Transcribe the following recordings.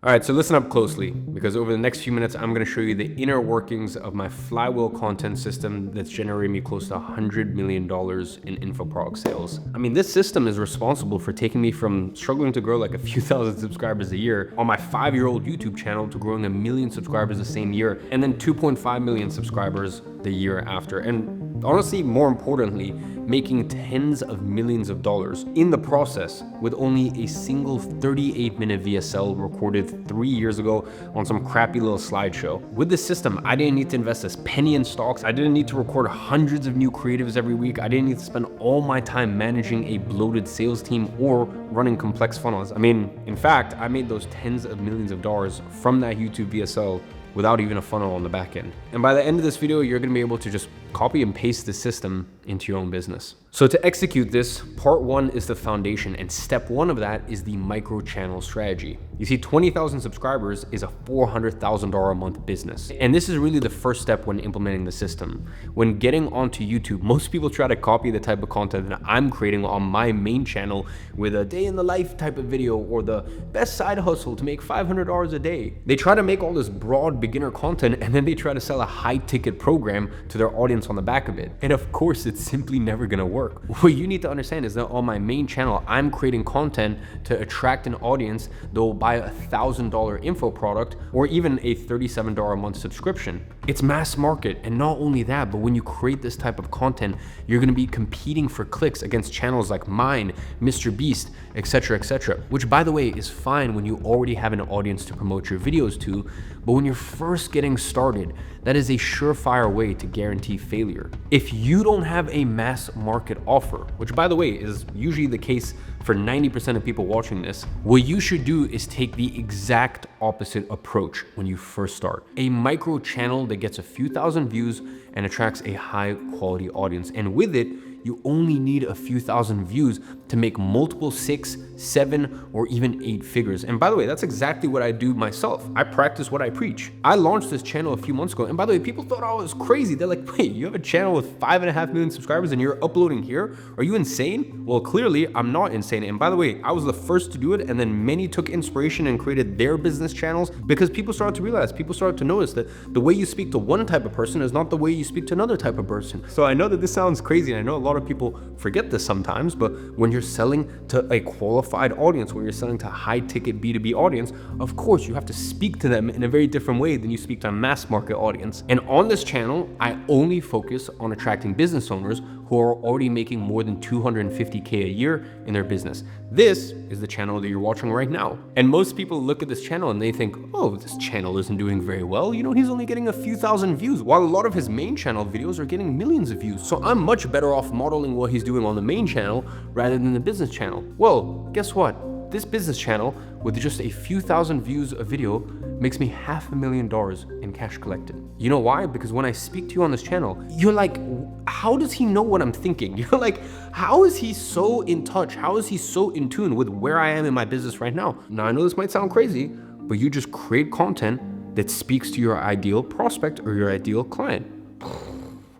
All right, so listen up closely, because over the next few minutes, I'm gonna show you the inner workings of my Flywheel content system that's generating me close to $100 million in info product sales. I mean, this system is responsible for taking me from struggling to grow like a few thousand subscribers a year on my 5-year-old YouTube channel to growing 1 million subscribers the same year, and then 2.5 million subscribers the year after. And honestly, more importantly, making tens of millions of dollars in the process with only a single 38-minute VSL recorded 3 years ago on some crappy little slideshow. With this system, I didn't need to invest a penny in stocks. I didn't need to record hundreds of new creatives every week. I didn't need to spend all my time managing a bloated sales team or running complex funnels. I mean, in fact, I made those tens of millions of dollars from that YouTube VSL without even a funnel on the back end. And by the end of this video, you're gonna be able to just copy and paste the system into your own business. So to execute this, part 1 is the foundation, and step 1 of that is the micro channel strategy. You see, 20,000 subscribers is a $400,000 a month business. And this is really the first step when implementing the system. When getting onto YouTube, most people try to copy the type of content that I'm creating on my main channel with a day in the life type of video or the best side hustle to make $500 a day. They try to make all this broad beginner content, and then they try to sell a high ticket program to their audience on the back of it. And of course, it's simply never gonna work. What you need to understand is that on my main channel, I'm creating content to attract an audience that will buy a $1,000 info product or even a $37 a month subscription. It's mass market. And not only that, but when you create this type of content, you're gonna be competing for clicks against channels like mine, Mr. Beast, etc., etc., which by the way is fine when you already have an audience to promote your videos to, but when you're first getting started, that is a surefire way to guarantee failure. If you don't have a mass market offer, which by the way is usually the case for 90% of people watching this, what you should do is take the exact opposite approach when you first start. A micro channel that gets a few thousand views and attracts a high quality audience. And with it, you only need a few thousand views to make multiple 6, 7, or even 8 figures. And by the way, that's exactly what I do myself. I practice what I preach. I launched this channel a few months ago, and by the way, people thought I was crazy. They're like, wait, you have a channel with 5.5 million subscribers and you're uploading here? Are you insane? Well, clearly I'm not insane. And by the way, I was the first to do it, and then many took inspiration and created their business channels because people started to realize, people started to notice that the way you speak to one type of person is not the way you speak to another type of person. So I know that this sounds crazy, and I know a lot of people forget this sometimes, but when you're selling to a qualified audience, when you're selling to a high ticket B2B audience, of course you have to speak to them in a very different way than you speak to a mass market audience. And on this channel, I only focus on attracting business owners who are already making more than $250K a year in their business. This is the channel that you're watching right now. And most people look at this channel and they think, oh, this channel isn't doing very well. You know, he's only getting a few thousand views, while a lot of his main channel videos are getting millions of views. So I'm much better off modeling what he's doing on the main channel rather than the business channel. Well, guess what? This business channel with just a few thousand views a video makes me $500,000 in cash collected. You know why? Because when I speak to you on this channel, you're like, how does he know what I'm thinking? You're like, how is he so in touch? How is he so in tune with where I am in my business right now? Now, I know this might sound crazy, but you just create content that speaks to your ideal prospect or your ideal client.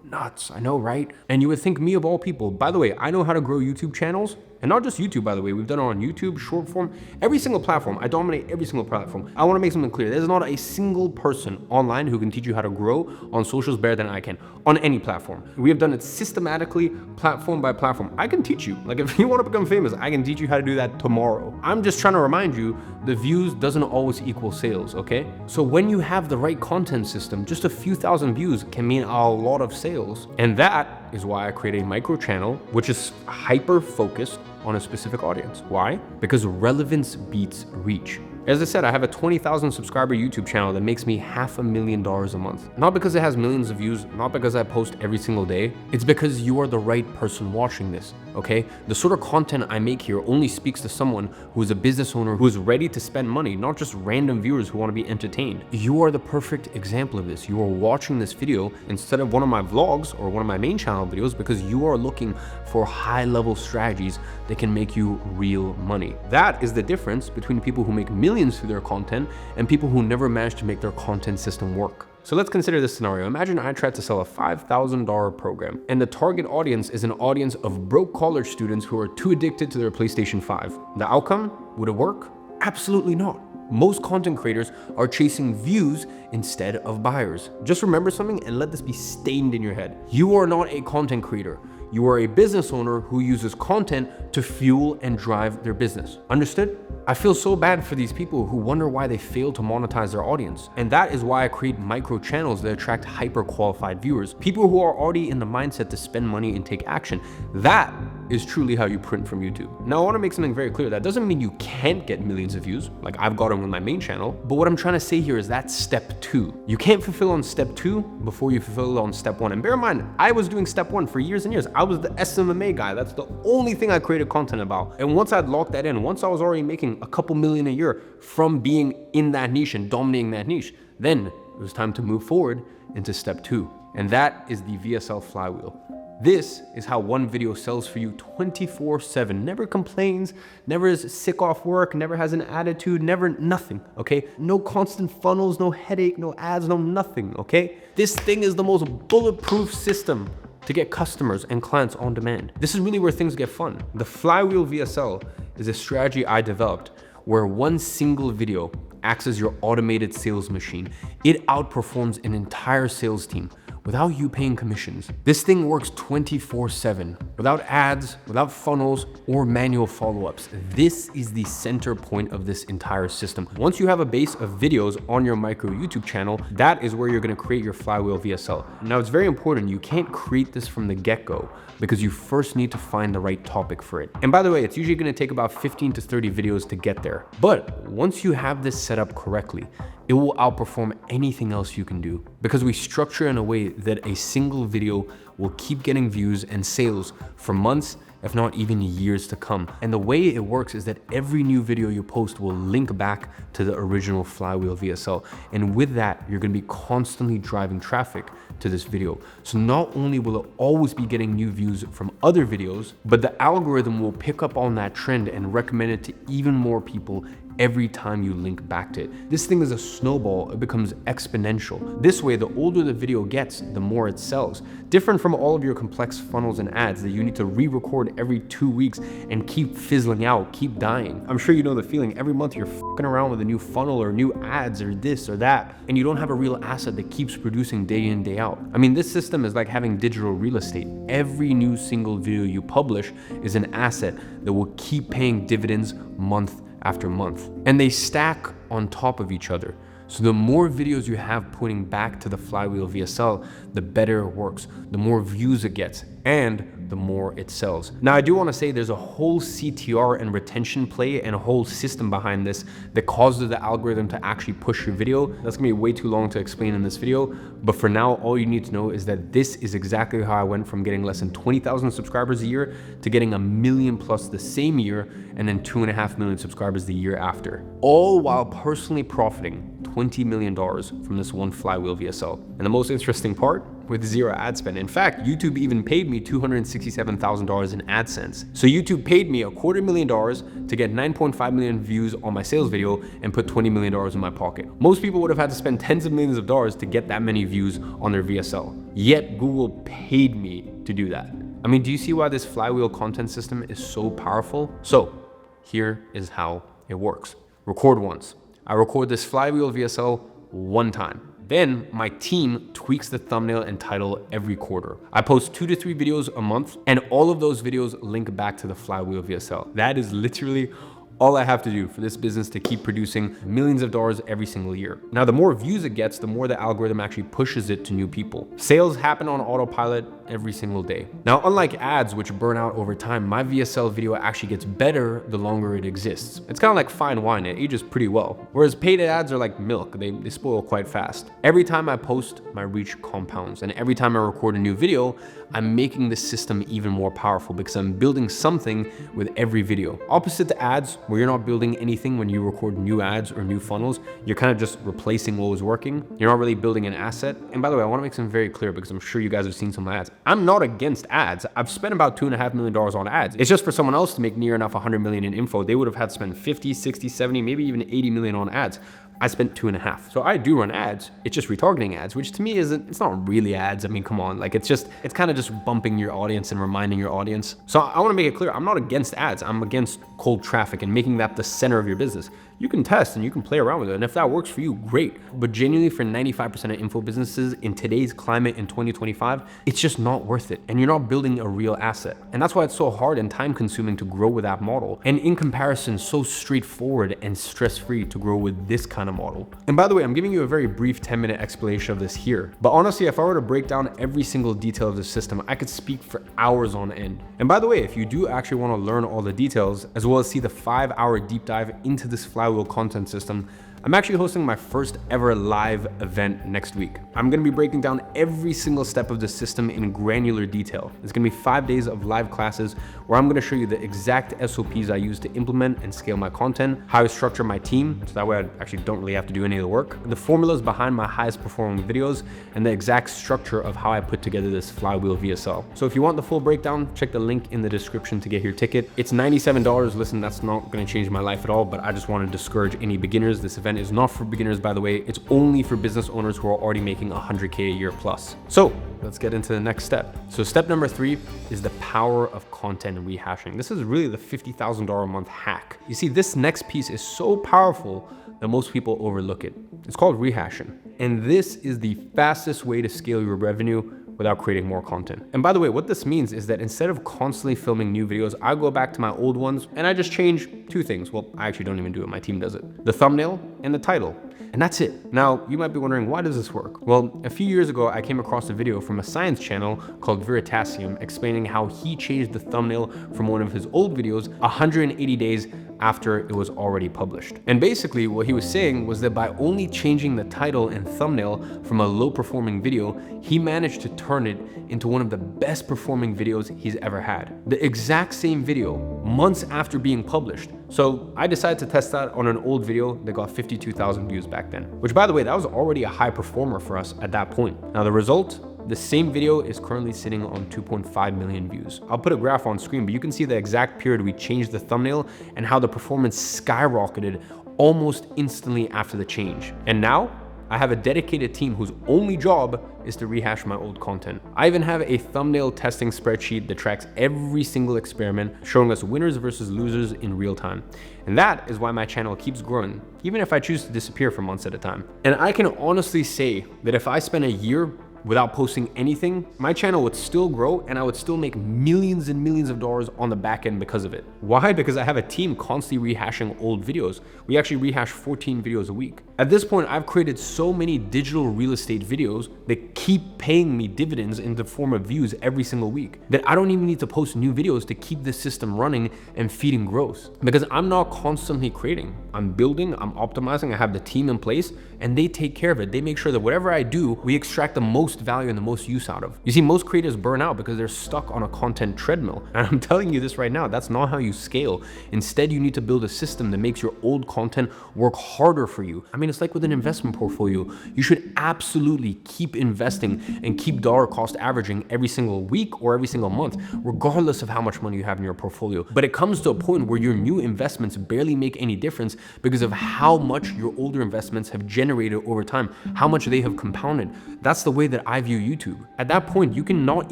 Nuts, I know, right? And you would think me of all people. By the way, I know how to grow YouTube channels. And not just YouTube, by the way. We've done it on YouTube, short form, every single platform. I dominate every single platform. I want to make something clear. There's not a single person online who can teach you how to grow on socials better than I can on any platform. We have done it systematically, platform by platform. I can teach you. Like, if you want to become famous, I can teach you how to do that tomorrow. I'm just trying to remind you, the views doesn't always equal sales, okay? So when you have the right content system, just a few thousand views can mean a lot of sales. And that is why I create a micro channel, which is hyper focused on a specific audience. Why? Because relevance beats reach. As I said, I have a 20,000 subscriber YouTube channel that makes me $500,000 a month. Not because it has millions of views, not because I post every single day. It's because you are the right person watching this, okay? The sort of content I make here only speaks to someone who is a business owner who is ready to spend money, not just random viewers who want to be entertained. You are the perfect example of this. You are watching this video instead of one of my vlogs or one of my main channel videos because you are looking for high-level strategies that can make you real money. That is the difference between people who make millions through their content and people who never manage to make their content system work. So let's consider this scenario. Imagine I tried to sell a $5,000 program, and the target audience is an audience of broke college students who are too addicted to their PlayStation 5. The outcome? Would it work? Absolutely not. Most content creators are chasing views instead of buyers. Just remember something and let this be stained in your head. You are not a content creator. You are a business owner who uses content to fuel and drive their business. Understood? I feel so bad for these people who wonder why they fail to monetize their audience. And that is why I create micro channels that attract hyper qualified viewers, people who are already in the mindset to spend money and take action. That is truly how you print from YouTube. Now, I want to make something very clear. That doesn't mean you can't get millions of views, like I've got them with my main channel. But what I'm trying to say here is that's step 2. You can't fulfill on step 2 before you fulfill on step 1. And bear in mind, I was doing step 1 for years and years. I was the SMMA guy. That's the only thing I created content about. And once I'd locked that in, once I was already making a couple million a year from being in that niche and dominating that niche, then it was time to move forward into step 2. And that is the VSL flywheel. This is how one video sells for you 24/7, never complains, never is sick off work, never has an attitude, never nothing, okay? No constant funnels, no headache, no ads, no nothing, okay? This thing is the most bulletproof system to get customers and clients on demand. This is really where things get fun. The Flywheel VSL is a strategy I developed where one single video acts as your automated sales machine. It outperforms an entire sales team without you paying commissions. This thing works 24/7, without ads, without funnels, or manual follow-ups. This is the center point of this entire system. Once you have a base of videos on your micro YouTube channel, that is where you're gonna create your Flywheel VSL. Now, it's very important. You can't create this from the get-go because you first need to find the right topic for it. And by the way, it's usually gonna take about 15 to 30 videos to get there. But once you have this set up correctly, it will outperform anything else you can do because we structure in a way that a single video will keep getting views and sales for months, if not even years to come. And the way it works is that every new video you post will link back to the original Flywheel VSL. And with that, you're gonna be constantly driving traffic to this video. So not only will it always be getting new views from other videos, but the algorithm will pick up on that trend and recommend it to even more people every time you link back to it. This thing is a snowball, it becomes exponential. This way, the older the video gets, the more it sells. Different from all of your complex funnels and ads that you need to re-record every 2 weeks and keep fizzling out, keep dying. I'm sure you know the feeling. Every month you're fucking around with a new funnel or new ads or this or that, and you don't have a real asset that keeps producing day in, day out. I mean, this system is like having digital real estate. Every new single video you publish is an asset that will keep paying dividends month after month. And they stack on top of each other. So the more videos you have pointing back to the Flywheel VSL, the better it works, the more views it gets, and the more it sells. Now, I do want to say there's a whole CTR and retention play and a whole system behind this that causes the algorithm to actually push your video. That's gonna be way too long to explain in this video, but for now, all you need to know is that this is exactly how I went from getting less than 20,000 subscribers a year to getting 1 million plus the same year, and then 2.5 million subscribers the year after. All while personally profiting $20 million from this one Flywheel VSL. And the most interesting part, with zero ad spend. In fact, YouTube even paid me $267,000 in AdSense. So YouTube paid me $250,000 to get 9.5 million views on my sales video and put $20 million in my pocket. Most people would have had to spend tens of millions of dollars to get that many views on their VSL. Yet Google paid me to do that. I mean, do you see why this Flywheel content system is so powerful? So here is how it works. Record once. I record this Flywheel VSL one time. Then my team tweaks the thumbnail and title every quarter. I post 2 to 3 videos a month, and all of those videos link back to the Flywheel VSL. That is literally all I have to do for this business to keep producing millions of dollars every single year. Now, the more views it gets, the more the algorithm actually pushes it to new people. Sales happen on autopilot every single day. Now, unlike ads, which burn out over time, my VSL video actually gets better the longer it exists. It's kind of like fine wine, it ages pretty well. Whereas paid ads are like milk, they spoil quite fast. Every time I post, my reach compounds. And every time I record a new video, I'm making the system even more powerful because I'm building something with every video. Opposite to ads, where you're not building anything when you record new ads or new funnels, you're kind of just replacing what was working. You're not really building an asset. And by the way, I want to make something very clear because I'm sure you guys have seen some of my ads. I'm not against ads. I've spent about $2.5 million on ads. It's just for someone else to make near enough 100 million in info, they would have had to spend 50, 60, 70, maybe even 80 million on ads. I spent 2.5. So I do run ads. It's just retargeting ads, which to me it's not really ads. I mean, come on, like it's kind of just bumping your audience and reminding your audience. So I want to make it clear, I'm not against ads. I'm against cold traffic and making that the center of your business. You can test and you can play around with it. And if that works for you, great. But genuinely for 95% of info businesses in today's climate in 2025, it's just not worth it. And you're not building a real asset. And that's why it's so hard and time consuming to grow with that model. And in comparison, so straightforward and stress-free to grow with this kind of model. And by the way, I'm giving you a very brief 10-minute explanation of this here. But honestly, if I were to break down every single detail of the system, I could speak for hours on end. And by the way, if you do actually want to learn all the details, as well as see the 5-hour deep dive into this Flywheel content system, I'm actually hosting my first ever live event next week. I'm gonna be breaking down every single step of the system in granular detail. It's gonna be 5 days of live classes where I'm gonna show you the exact SOPs I use to implement and scale my content, how I structure my team, so that way I actually don't really have to do any of the work, the formulas behind my highest performing videos, and the exact structure of how I put together this Flywheel VSL. So if you want the full breakdown, check the link in the description to get your ticket. It's $97. Listen, that's not gonna change my life at all, but I just wanna discourage any beginners. This event is not for beginners, by the way. It's only for business owners who are already making 100K a year plus. So let's get into the next step. So step number 3 is the power of content rehashing. This is really the $50,000 a month hack. You see, this next piece is so powerful that most people overlook it. It's called rehashing. And this is the fastest way to scale your revenue without creating more content. And by the way, what this means is that instead of constantly filming new videos, I go back to my old ones and I just change 2 things. Well, I actually don't even do it, my team does it. The thumbnail and the title. And that's it. Now, you might be wondering, why does this work? Well, a few years ago, I came across a video from a science channel called Veritasium explaining how he changed the thumbnail from one of his old videos 180 days after it was already published. And basically what he was saying was that by only changing the title and thumbnail from a low performing video, he managed to turn it into one of the best performing videos he's ever had. The exact same video, months after being published. So I decided to test that on an old video that got 52,000 views back then, which by the way, that was already a high performer for us at that point. Now the result, the same video is currently sitting on 2.5 million views. I'll put a graph on screen, but you can see the exact period we changed the thumbnail and how the performance skyrocketed almost instantly after the change. And now I have a dedicated team whose only job is to rehash my old content. I even have a thumbnail testing spreadsheet that tracks every single experiment, showing us winners versus losers in real time. And that is why my channel keeps growing, even if I choose to disappear for months at a time. And I can honestly say that if I spent a year without posting anything, my channel would still grow and I would still make millions and millions of dollars on the back end because of it. Why? Because I have a team constantly rehashing old videos. We actually rehash 14 videos a week. At this point, I've created so many digital real estate videos that keep paying me dividends in the form of views every single week that I don't even need to post new videos to keep the system running and feeding growth. Because I'm not constantly creating. I'm building, I'm optimizing, I have the team in place and they take care of it. They make sure that whatever I do, we extract the most value and the most use out of. You see, most creators burn out because they're stuck on a content treadmill. And I'm telling you this right now, that's not how you scale. Instead, you need to build a system that makes your old content work harder for you. I mean, it's like with an investment portfolio. You should absolutely keep investing and keep dollar cost averaging every single week or every single month, regardless of how much money you have in your portfolio. But it comes to a point where your new investments barely make any difference because of how much your older investments have generated over time, how much they have compounded. That's the way that I view YouTube. At that point, you can not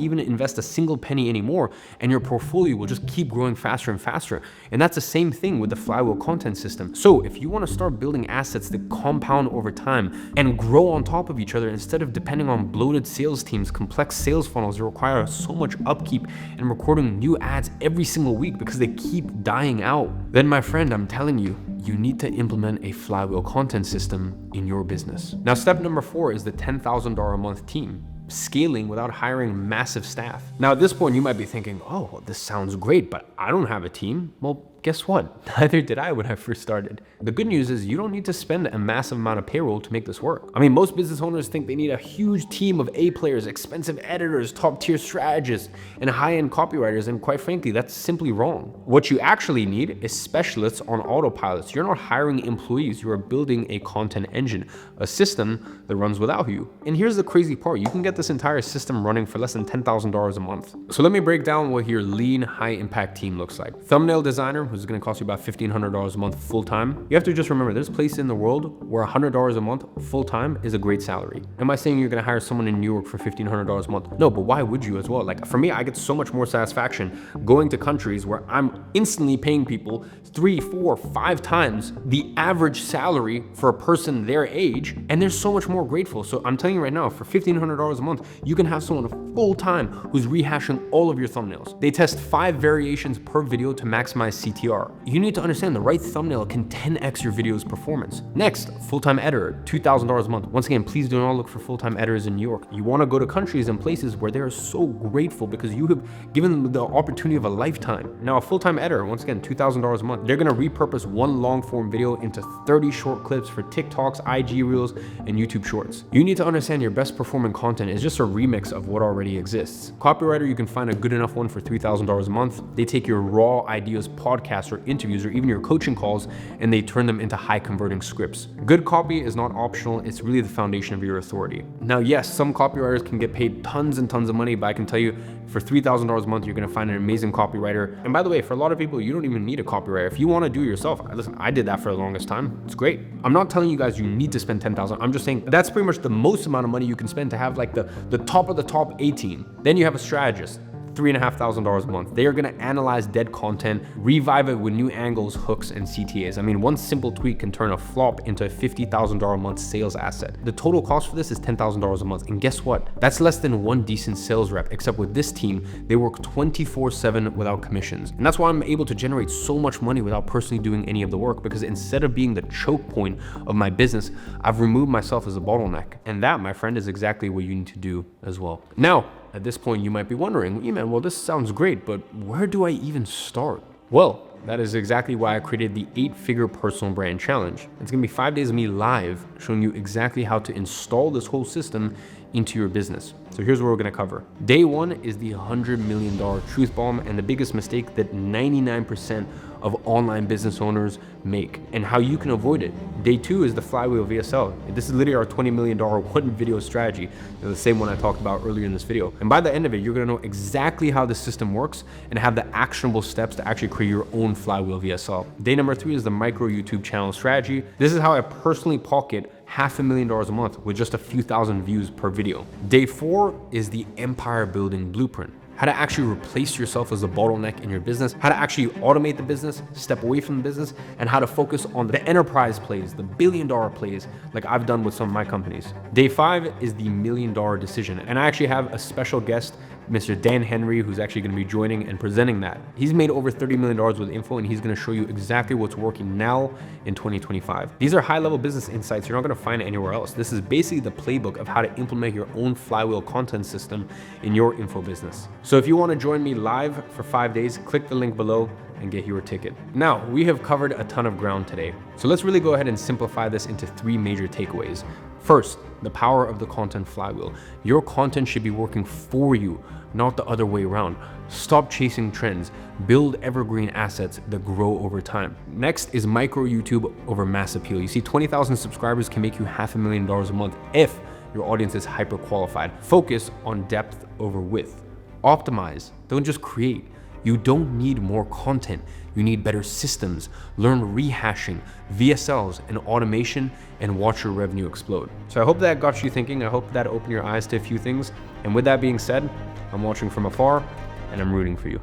even invest a single penny anymore and your portfolio will just keep growing faster and faster. And that's the same thing with the Flywheel content system. So if you want to start building assets that compound over time and grow on top of each other instead of depending on bloated sales teams, complex sales funnels that require so much upkeep and recording new ads every single week because they keep dying out, then my friend, I'm telling you, you need to implement a Flywheel content system in your business. Now, step number 4 is the $10,000 a month team. Scaling without hiring massive staff. Now, at this point, you might be thinking, oh, this sounds great, but I don't have a team. Well, guess what? Neither did I when I first started. The good news is you don't need to spend a massive amount of payroll to make this work. I mean, most business owners think they need a huge team of A players, expensive editors, top tier strategists, and high-end copywriters. And quite frankly, that's simply wrong. What you actually need is specialists on autopilots. You're not hiring employees, you are building a content engine, a system that runs without you. And here's the crazy part. You can get this entire system running for less than $10,000 a month. So let me break down what your lean, high impact team looks like. Thumbnail designer, who's gonna cost you about $1,500 a month full-time, you have to just remember there's places in the world where $100 a month full-time is a great salary. Am I saying you're gonna hire someone in New York for $1,500 a month? No, but why would you as well? Like for me, I get so much more satisfaction going to countries where I'm instantly paying people 3, 4, 5 times the average salary for a person their age, and they're so much more grateful. So I'm telling you right now, for $1,500 a month, you can have someone full-time who's rehashing all of your thumbnails. They test 5 variations per video to maximize CTR. You need to understand the right thumbnail can 10x your video's performance. Next, full-time editor, $2,000 a month. Once again, please do not look for full-time editors in New York. You want to go to countries and places where they are so grateful because you have given them the opportunity of a lifetime. Now, a full-time editor, once again, $2,000 a month. They're going to repurpose one long-form video into 30 short clips for TikToks, IG Reels, and YouTube Shorts. You need to understand your best performing content is just a remix of what already exists. Copywriter, you can find a good enough one for $3,000 a month. They take your raw ideas, podcasts, or interviews, or even your coaching calls, and they turn them into high converting scripts. Good copy is not optional. It's really the foundation of your authority. Now, yes, some copywriters can get paid tons and tons of money, but I can tell you for $3,000 a month, you're going to find an amazing copywriter. And by the way, for a lot of people, you don't even need a copywriter. If you want to do it yourself, listen, I did that for the longest time. It's great. I'm not telling you guys you need to spend $10,000. I'm just saying that's pretty much the most amount of money you can spend to have like the top of the top 18. Then you have a strategist. $3,500 a month. They are going to analyze dead content, revive it with new angles, hooks, and CTAs. I mean, one simple tweak can turn a flop into a $50,000 a month sales asset. The total cost for this is $10,000 a month. And guess what? That's less than one decent sales rep, except with this team, they work 24/7 without commissions. And that's why I'm able to generate so much money without personally doing any of the work, because instead of being the choke point of my business, I've removed myself as a bottleneck. And that, my friend, is exactly what you need to do as well. Now, at this point, you might be wondering, Iman, well, this sounds great, but where do I even start? Well, that is exactly why I created the 8-Figure Personal Brand Challenge. It's gonna be 5 days of me live showing you exactly how to install this whole system into your business. So here's what we're gonna cover. Day 1 is the $100 million truth bomb and the biggest mistake that 99% of online business owners make and how you can avoid it. Day 2 is the Flywheel VSL. This is literally our $20 million one video strategy, the same one I talked about earlier in this video. And by the end of it, you're gonna know exactly how the system works and have the actionable steps to actually create your own Flywheel VSL. Day number 3 is the micro YouTube channel strategy. This is how I personally pocket $500,000 a month with just a few thousand views per video. Day 4 is the empire building blueprint. How to actually replace yourself as a bottleneck in your business, how to actually automate the business, step away from the business, and how to focus on the enterprise plays, the billion-dollar plays, like I've done with some of my companies. Day 5 is the $1 million decision. And I actually have a special guest, Mr. Dan Henry, who's actually gonna be joining and presenting that. He's made over $30 million with info, and he's gonna show you exactly what's working now in 2025. These are high-level business insights you're not gonna find anywhere else. This is basically the playbook of how to implement your own Flywheel content system in your info business. So if you wanna join me live for 5 days, click the link below and get your ticket. Now, we have covered a ton of ground today. So let's really go ahead and simplify this into 3 major takeaways. First, the power of the content flywheel. Your content should be working for you, not the other way around. Stop chasing trends. Build evergreen assets that grow over time. Next is micro YouTube over mass appeal. You see, 20,000 subscribers can make you $500,000 a month if your audience is hyper qualified. Focus on depth over width. Optimize, don't just create. You don't need more content. You need better systems. Learn rehashing, VSLs, and automation, and watch your revenue explode. So I hope that got you thinking. I hope that opened your eyes to a few things. And with that being said, I'm watching from afar and I'm rooting for you.